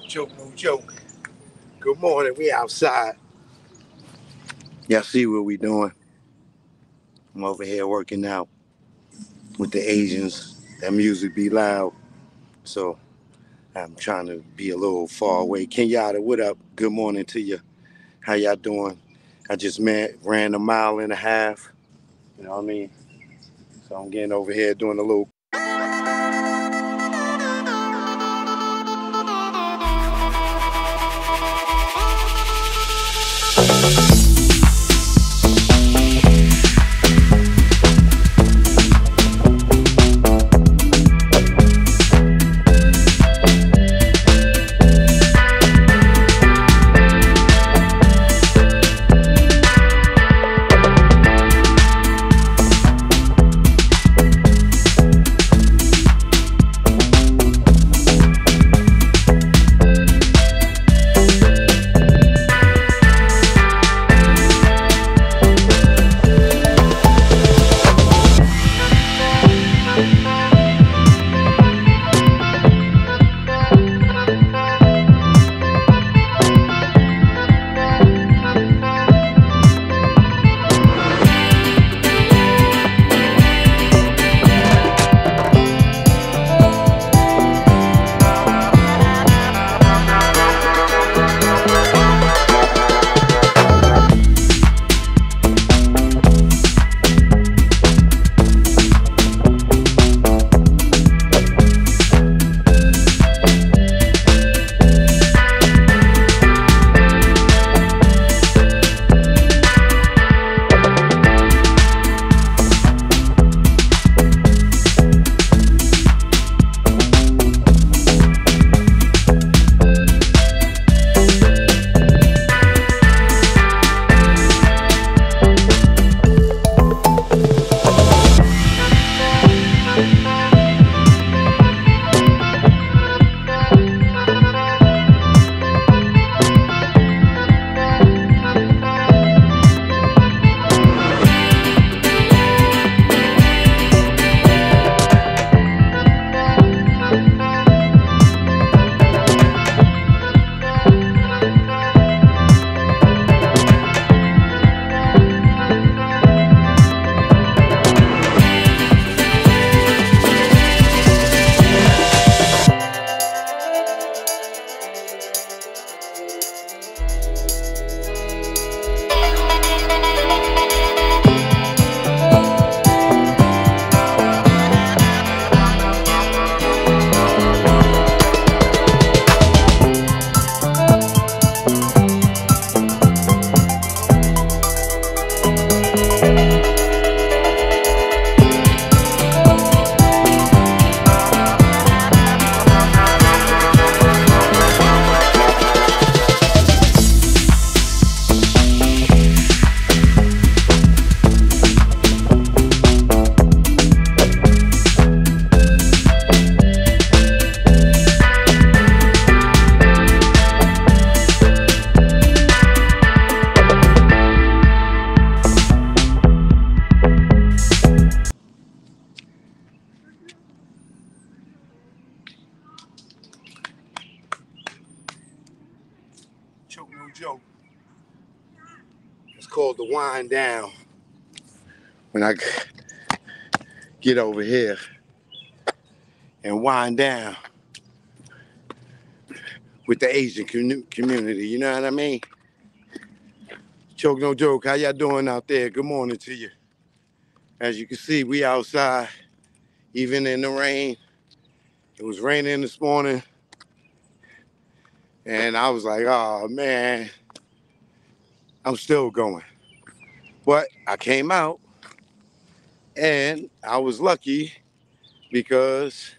Joke, no joke. Good morning. We outside. Y'all see what we doing? I'm over here working out with the Asians. That music be loud. So I'm trying to be a little far away. Kenyatta, what up? Good morning to you. How y'all doing? I just ran a mile and a half. You know what I mean? So I'm getting over here doing a little. Choke, no joke. It's called the wind down. When I get over here and wind down with the Asian community, you know what I mean? Choke, no joke. How y'all doing out there? Good morning to you. As you can see, we outside, even in the rain. It was raining this morning. And I was like, oh man, I'm still going. But I came out and I was lucky because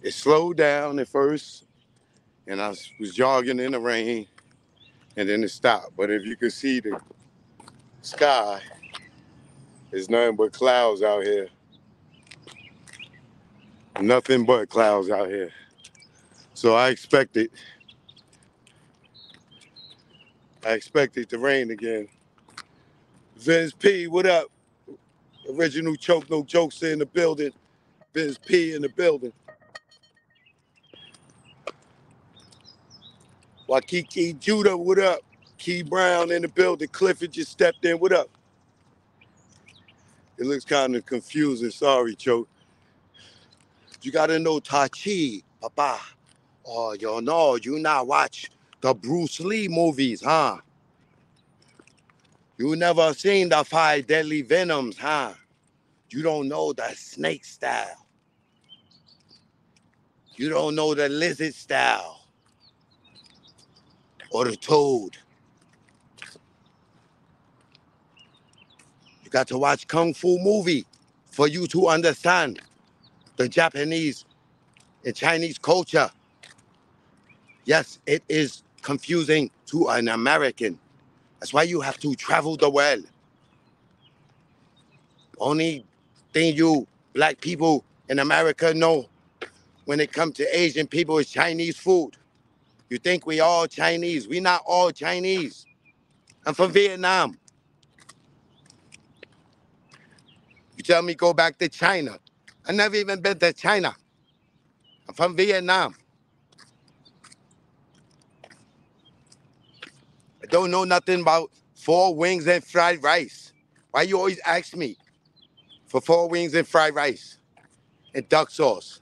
it slowed down at first and I was jogging in the rain and then it stopped. But if you could see the sky, there's nothing but clouds out here. Nothing but clouds out here. So I expected to rain again. Vince P, what up? Original Choke No Jokes in the building. Vince P in the building. Waikiki Judah, what up? Key Brown in the building. Clifford just stepped in. What up? It looks kind of confusing. Sorry, Choke. You gotta know Tai Chi, Papa. Oh, you know, you not watch the Bruce Lee movies, huh? You never seen the 5 Deadly Venoms, huh? You don't know the snake style. You don't know the lizard style or the toad. You got to watch Kung Fu movie for you to understand the Japanese and Chinese culture. Yes, it is confusing to an American. That's why you have to travel the world. Only thing you black people in America know when it comes to Asian people is Chinese food. You think we all Chinese. We not all Chinese. I'm from Vietnam. You tell me go back to China. I never even been to China. I'm from Vietnam. I don't know nothing about 4 wings and fried rice. Why you always ask me for 4 wings and fried rice and duck sauce?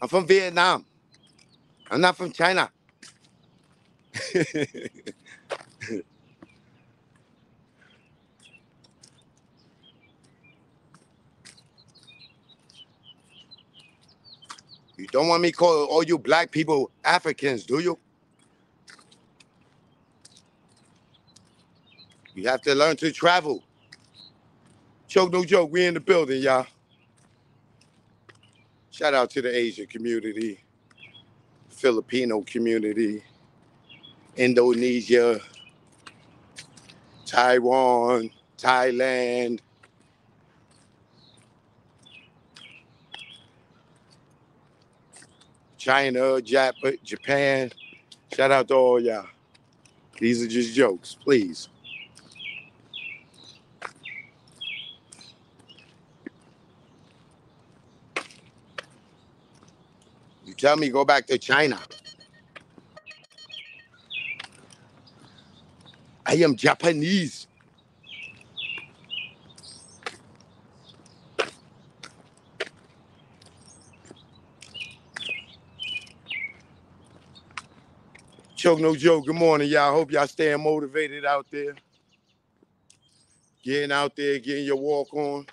I'm from Vietnam. I'm not from China. You don't want me to call all you black people Africans, do you? You have to learn to travel. Joke, no joke. We in the building, y'all. Shout out to the Asian community, Filipino community, Indonesia, Taiwan, Thailand, China, Japan. Shout out to all y'all. These are just jokes, please. You tell me go back to China. I am Japanese. Joke, no joke. Good morning, y'all. Hope y'all staying motivated out there. Getting out there, getting your walk on,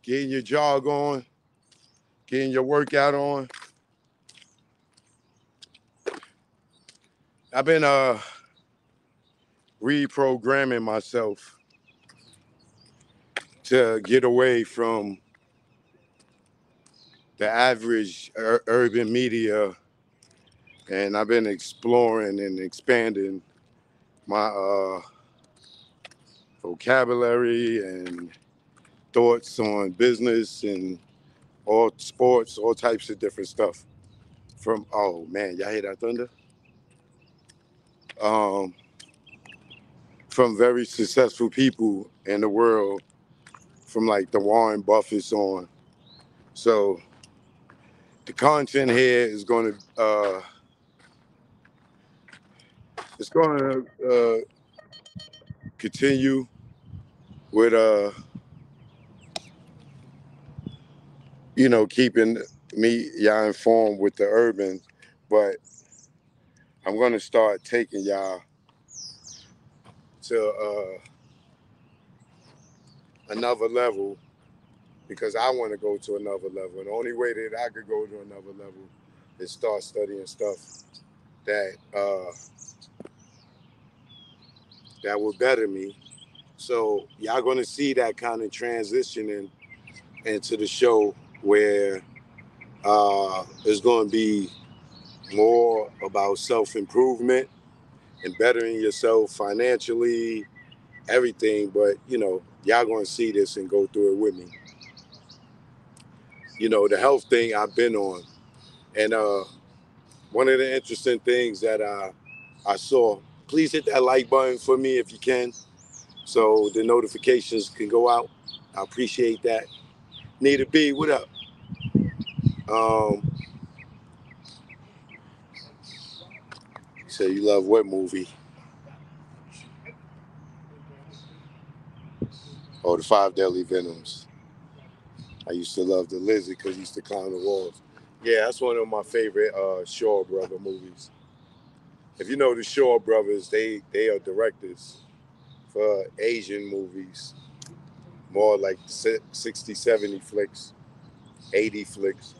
getting your jog on, getting your workout on. I've been reprogramming myself to get away from the average urban media, and I've been exploring and expanding my vocabulary and thoughts on business and all sports, all types of different stuff. From oh man, y'all hear that thunder? Um, from very successful people in the world, from like the Warren Buffetts on. So the content here is going to it's going to continue with keeping me y'all informed with the urban, but I'm going to start taking y'all to another level because I want to go to another level. And the only way that I could go to another level is start studying stuff that that will better me. So y'all gonna see that kind of transitioning into the show where it's gonna be more about self-improvement and bettering yourself financially, everything. But y'all gonna see this and go through it with me. The health thing I've been on, and one of the interesting things that I saw. Please hit that like button for me if you can, so the notifications can go out. I appreciate that. Need a B, what up? Um, said you love what movie? Oh, the Five Deadly Venoms. I used to love the lizard because he used to climb the walls. Yeah, that's one of my favorite Shaw Brother movies. If you know the Shaw Brothers, they are directors for Asian movies, more like 60, 70 flicks, 80 flicks.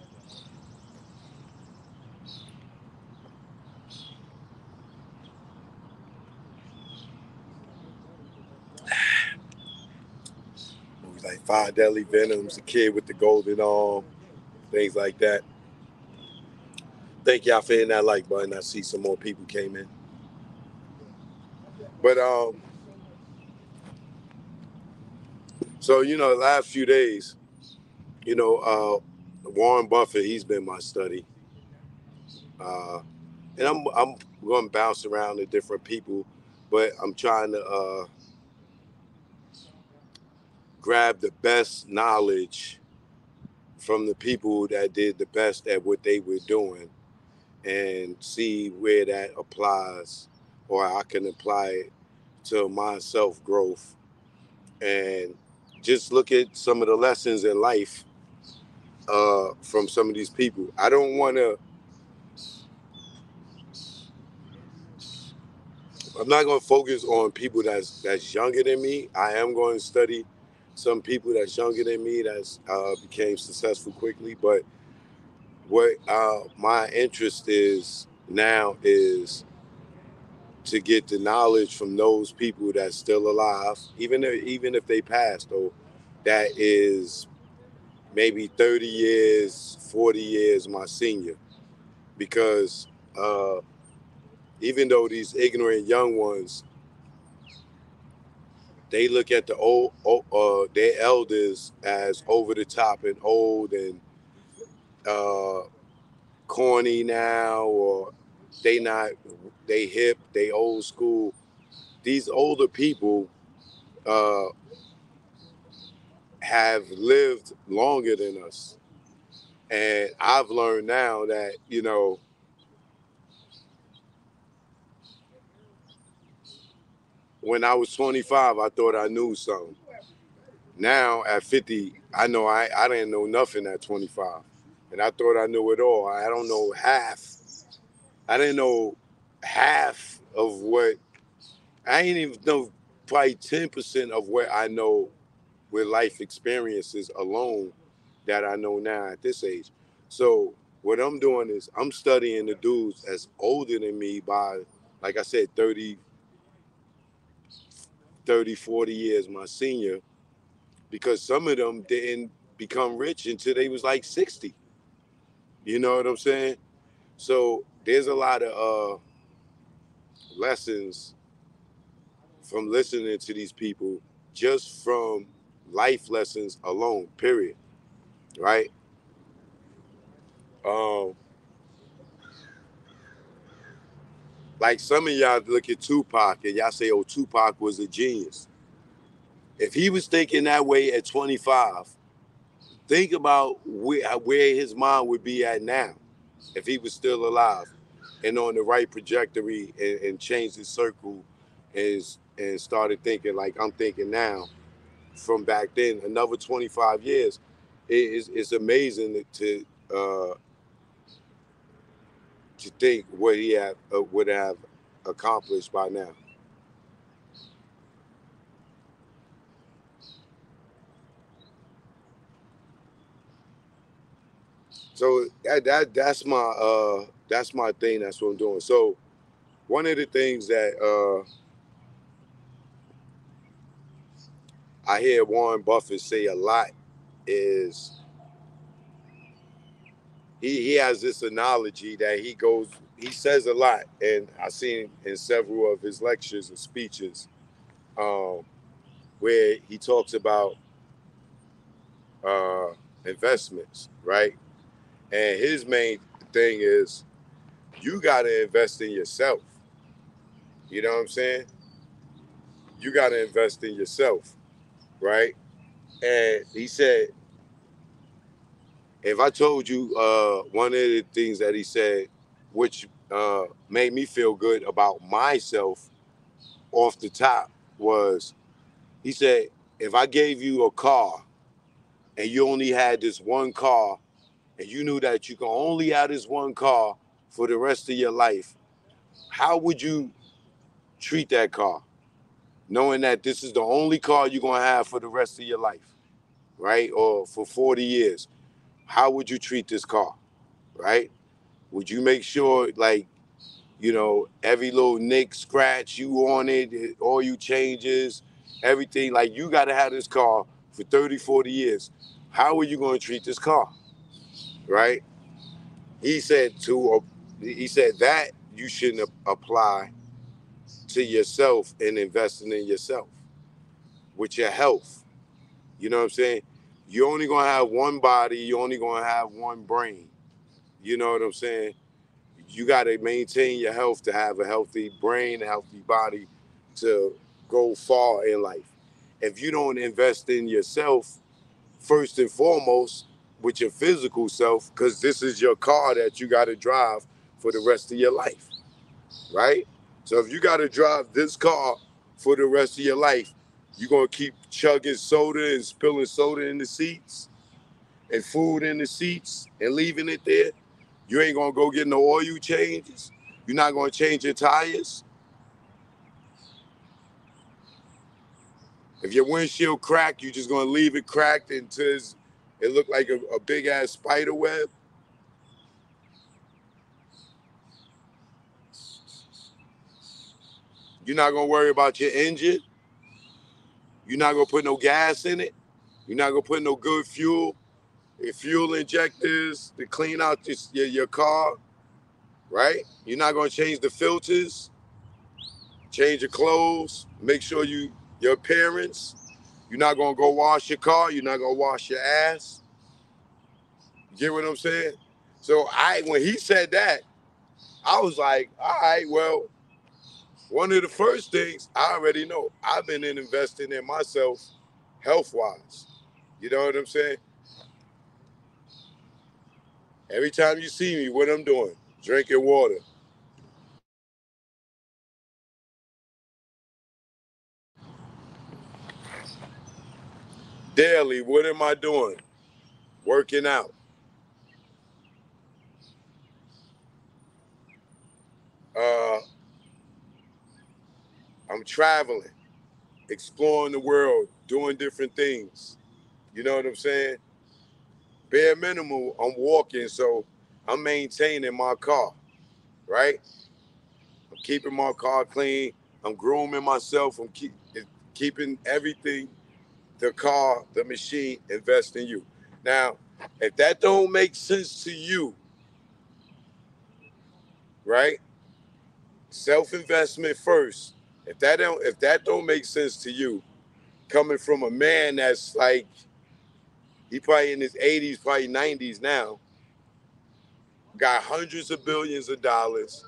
Movies like Five Deadly Venoms, The Kid with the Golden Arm, things like that. Thank y'all for hitting that like button. I see some more people came in. But so the last few days, Warren Buffett, he's been my study, and I'm going to bounce around to different people, but I'm trying to grab the best knowledge from the people that did the best at what they were doing, and see where that applies, or I can apply it to my self growth, and just look at some of the lessons in life from some of these people. I don't want to. I'm not going to focus on people that's younger than me. I am going to study some people that's younger than me that's became successful quickly. But what my interest is now is to get the knowledge from those people that's still alive, even if they passed, or that is maybe 30 years, 40 years my senior, because even though these ignorant young ones, they look at the their elders as over the top and old and uh, corny now, or they they hip, they old school. These older people uh, have lived longer than us, and I've learned now that when I was 25, I thought I knew something. Now at 50, I know I didn't know nothing at 25, and I thought I knew it all. I don't know half. I didn't know half of what I didn't even know, probably 10% of what I know with life experiences alone that I know now at this age. So what I'm doing is I'm studying the dudes that's older than me by, like I said, 40 years my senior, because some of them didn't become rich until they was like 60. You know what I'm saying? So there's a lot of lessons from listening to these people, just from life lessons alone, period. Right? Um, like some of y'all look at Tupac and y'all say, oh, Tupac was a genius. If he was thinking that way at 25, think about where his mind would be at now if he was still alive and on the right trajectory, and changed his circle, and started thinking like I'm thinking now from back then. Another 25 years, it's amazing to think what he would have accomplished by now. So that's my thing. That's what I'm doing. So one of the things that I hear Warren Buffett say a lot is he has this analogy that he says a lot, and I've seen in several of his lectures and speeches, um, where he talks about uh, investments, right? And his main thing is you got to invest in yourself. You know what I'm saying? You got to invest in yourself, right? And he said, if I told you one of the things that he said, which made me feel good about myself off the top was, he said, if I gave you a car and you only had this one car and you knew that you can only have this one car for the rest of your life, how would you treat that car? Knowing that this is the only car you're going to have for the rest of your life, right? Or for 40 years. How would you treat this car, right? Would you make sure, like, every little nick, scratch, you on it, all you changes, everything, like you got to have this car for 30, 40 years. How are you going to treat this car, right? He said that you shouldn't apply to yourself and investing in yourself with your health. You know what I'm saying? You're only going to have one body. You're only going to have one brain. You know what I'm saying? You got to maintain your health to have a healthy brain, a healthy body to go far in life. If you don't invest in yourself, first and foremost, with your physical self, because this is your car that you got to drive for the rest of your life, right? So if you got to drive this car for the rest of your life, you're going to keep chugging soda and spilling soda in the seats and food in the seats and leaving it there. You ain't gonna go get no oil changes. You're not gonna change your tires. If your windshield cracked, you just gonna leave it cracked until it look like a big ass spider web. You're not gonna worry about your engine. You're not gonna put no gas in it. You're not gonna put no good fuel, fuel injectors to clean out your car, right? You're not gonna change the filters, change your clothes, make sure your appearance. You're not gonna go wash your car. You're not gonna wash your ass. You get what I'm saying? So when he said that, I was like, all right, well, one of the first things I already know, I've been investing in myself health wise. You know what I'm saying? Every time you see me, what I'm doing, drinking water. Daily, what am I doing? Working out. Uh, I'm traveling, exploring the world, doing different things. You know what I'm saying? Bare minimum, I'm walking, so I'm maintaining my car, right? I'm keeping my car clean. I'm grooming myself. I'm keeping everything, the car, the machine, invest in you. Now, if that don't make sense to you, right? Self-investment first. If that don't make sense to you, coming from a man that's like, he probably in his 80s, probably 90s now, got hundreds of billions of dollars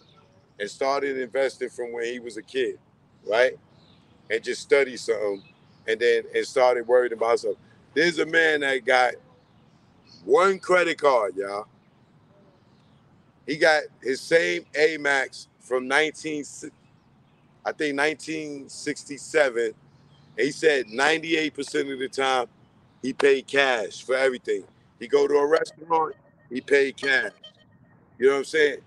and started investing from when he was a kid, right? And just studied something and started worrying about something. There's a man that got one credit card, y'all. He got his same Amex from I think 1967. And he said 98% of the time he paid cash for everything. He go to a restaurant, he paid cash. You know what I'm saying?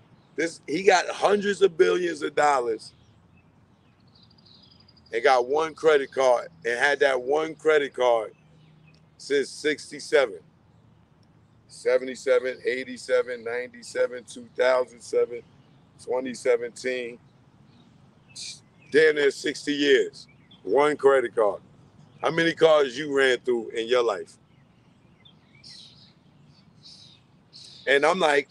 He got hundreds of billions of dollars and got one credit card and had that one credit card since 67, 77, 87, 97, 2007, 2017, damn near 60 years. One credit card. How many cars you ran through in your life? And I'm like,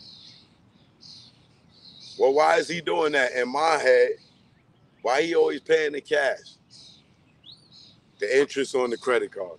well, why is he doing that? In my head, why he always paying the cash? The interest on the credit card.